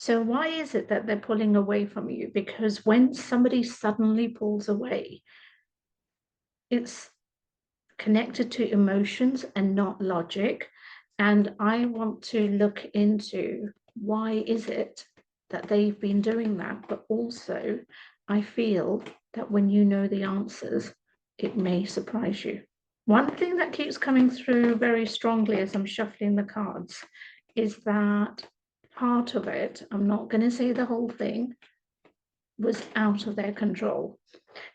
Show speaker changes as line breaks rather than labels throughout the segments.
So why is it that they're pulling away from you? Because when somebody suddenly pulls away, it's connected to emotions and not logic. And I want to look into why is it that they've been doing that. But also, I feel that when you know the answers, it may surprise you. One thing that keeps coming through very strongly as I'm shuffling the cards is that part of it, I'm not going to say the whole thing, was out of their control.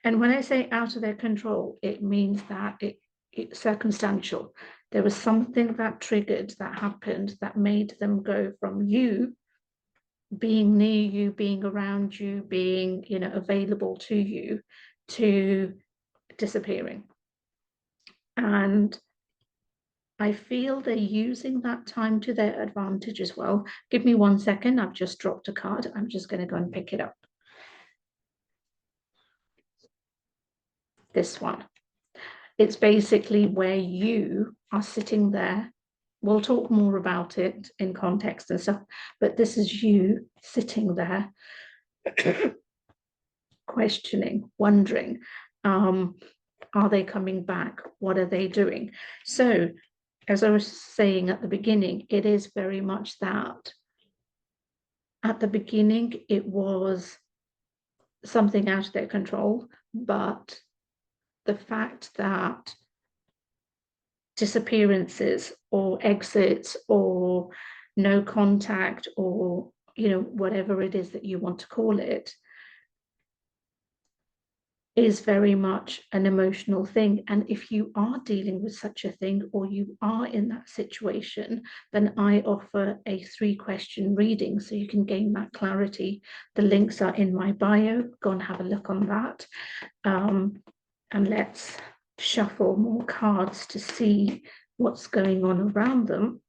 And when I say out of their control, it means that it's circumstantial. There was something that triggered, that happened, that made them go from you being near you, being around you, being, available to you, to disappearing. And I feel they're using that time to their advantage as well. Give me 1 second. I've just dropped a card. I'm just going to go and pick it up. This one. It's basically where you are sitting there. We'll talk more about it in context and stuff, but this is you sitting there questioning, wondering, are they coming back? What are they doing? So, as I was saying at the beginning, it is very much that. At the beginning, it was something out of their control, but the fact that disappearances or exits or no contact or whatever it is that you want to call it is very much an emotional thing. And if you are dealing with such a thing or you are in that situation, then I offer a 3-question reading so you can gain that clarity. The links are in my bio. Go and have a look on that. And let's shuffle more cards to see what's going on around them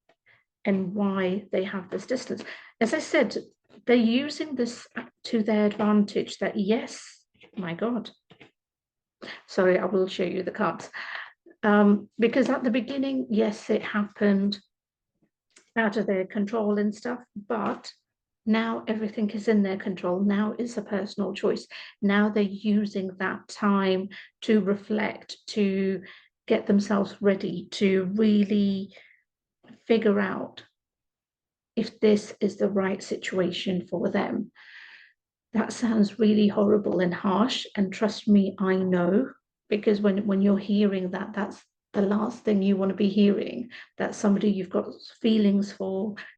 and why they have this distance. As I said, they're using this to their advantage, that yes, my God. Sorry, I will show you the cards. Because at the beginning, yes, it happened out of their control and stuff, but now everything is in their control. Now it's a personal choice. Now they're using that time to reflect, to get themselves ready, to really figure out if this is the right situation for them. That sounds really horrible and harsh. And trust me, I know, because when you're hearing that, that's the last thing you want to be hearing, that somebody you've got feelings for